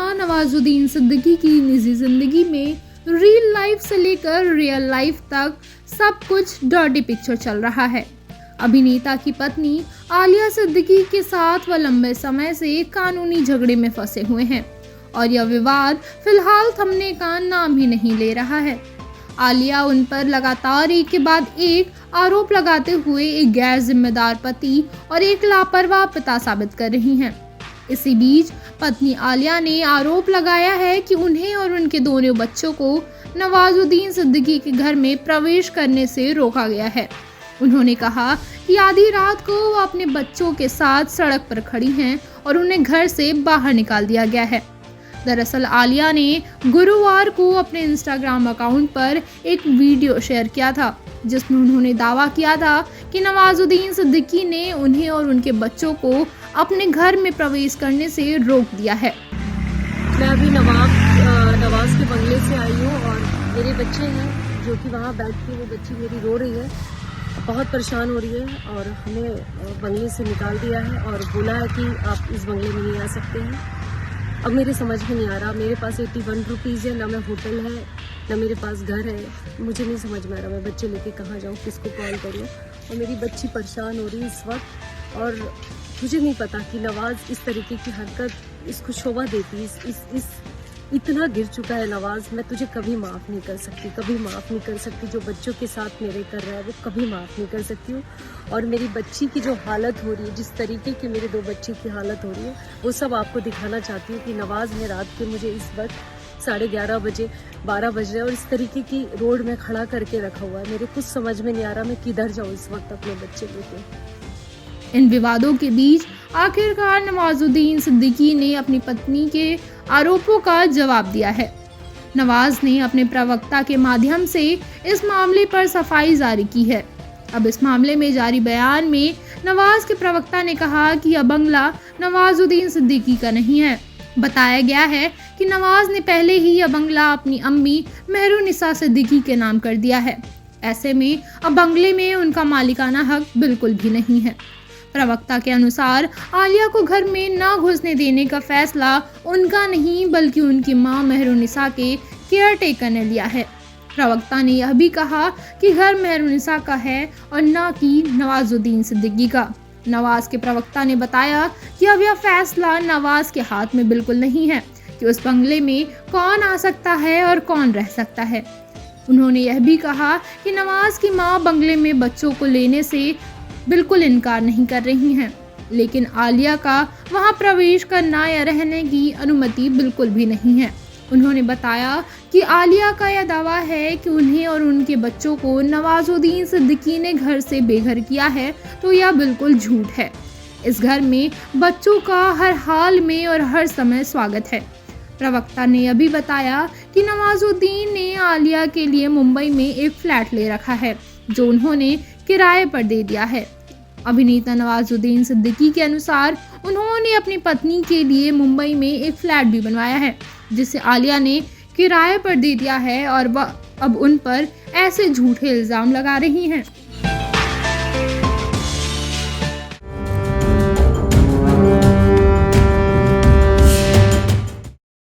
कहा, नवाजुद्दीन सिद्दीकी की निजी जिंदगी में रियल लाइफ से लेकर रियल लाइफ तक सब कुछ डर्टी पिक्चर चल रहा है। अभिनेता की पत्नी आलिया सिद्दीकी के साथ वह लंबे समय से कानूनी झगड़े में फंसे हुए हैं और यह विवाद फिलहाल थमने का नाम ही नहीं ले रहा है। आलिया उन पर लगातार एक के बाद एक आरोप लगाते हुए एक गैर जिम्मेदार पति और एक लापरवाह पिता साबित कर रही हैं। इसी बीच पत्नी आलिया ने आरोप लगाया है कि उन्हें और उनके दोनों बच्चों को नवाजुद्दीन सिद्दीकी के घर में प्रवेश करने से रोका गया है। उन्होंने कहा कि आधी रात को वो अपने बच्चों के साथ सड़क पर खड़ी हैं और उन्हें घर से बाहर निकाल दिया गया है। दरअसल आलिया ने गुरुवार को अपने इंस्टाग्राम अकाउंट पर एक वीडियो शेयर किया था जिसमें उन्होंने दावा किया था कि नवाजुद्दीन सिद्दीकी ने उन्हें और उनके बच्चों को अपने घर में प्रवेश करने से रोक दिया है। मैं अभी नवाज के बंगले से आई हूँ और मेरे बच्चे हैं जो कि वहाँ बैठ के वो बच्ची मेरी रो रही है, बहुत परेशान हो रही है और हमें बंगले से निकाल दिया है और बोला है कि आप इस बंगले में नहीं आ सकते हैं। अब मेरे समझ में नहीं आ रहा, मेरे पास 81 रुपीज़ है, ना मैं होटल है ना मेरे पास घर है, मुझे नहीं समझ में आ रहा मैं बच्चे लेके कहाँ जाऊँ, किसको कॉल करूँ। और मेरी बच्ची परेशान हो रही है इस वक्त और मुझे नहीं पता कि नवाज इस तरीके की हरकत इसको शोभा देती इस इतना गिर चुका है नवाज, मैं तुझे कभी माफ़ नहीं कर सकती, कभी माफ़ नहीं कर सकती। जो बच्चों के साथ मेरे कर रहा है वो कभी माफ़ नहीं कर सकती हूँ। और मेरी बच्ची की जो हालत हो रही है, जिस तरीके की मेरे 2 बच्चे की हालत हो रही है, वो सब आपको दिखाना चाहती हूँ कि नवाज ने रात के मुझे इस वक्त 11:30 बजे 12 बज रहे और इस तरीके की रोड में खड़ा करके रखा हुआ है। मेरे कुछ समझ में नहीं आ रहा मैं किधर जाऊँ इस वक्त अपने बच्चे लेके। इन विवादों के बीच आखिरकार नवाजुद्दीन सिद्दीकी ने अपनी पत्नी के आरोपों का जवाब दिया है। नवाज ने अपने प्रवक्ता के माध्यम से इस मामले पर सफाई जारी की है। अब इस मामले में जारी बयान में नवाज के प्रवक्ता ने कहा कि यह बंगला नवाजुद्दीन सिद्दीकी का नहीं है। बताया गया है कि नवाज ने पहले ही यह बंगला अपनी अम्मी मेहरुनिसा सिद्दीकी के नाम कर दिया है। ऐसे में अब बंगले में उनका मालिकाना हक बिल्कुल भी नहीं है। प्रवक्ता के अनुसार आलिया को घर में न घुसने देने का फैसला उनका नहीं बल्कि उनकी मां मेहरुनिसा के केयर टेकर ने लिया है। प्रवक्ता ने यह भी कहा कि घर मेहरुनिसा का है और न कि नवाजुद्दीन सिद्दीकी का। नवाज के प्रवक्ता ने बताया कि अब यह फैसला नवाज के हाथ में बिल्कुल नहीं है कि उस बंगले में कौन आ सकता है और कौन रह सकता है। उन्होंने यह भी कहा कि नवाज की मां बंगले में बच्चों को लेने से बिल्कुल इनकार नहीं कर रही हैं, लेकिन आलिया का वहां प्रवेश करना या रहने की अनुमति बिल्कुल भी नहीं है। उन्होंने बताया कि आलिया का यह दावा है कि उन्हें और उनके बच्चों को नवाजुद्दीन सिद्दीकी ने घर से बेघर किया है, तो यह बिल्कुल झूठ है। इस घर में बच्चों का हर हाल में और हर समय स्वागत है। प्रवक्ता ने यह भी बताया कि नवाजुद्दीन ने आलिया के लिए मुंबई में एक फ्लैट ले रखा है जो उन्होंने किराए पर दे दिया है। अभिनेता नवाजुद्दीन सिद्दीकी के अनुसार उन्होंने अपनी पत्नी के लिए मुंबई में एक फ्लैट भी बनवाया है जिसे आलिया ने किराए पर दे दिया है और वह अब उन पर ऐसे झूठे इल्जाम लगा रही हैं।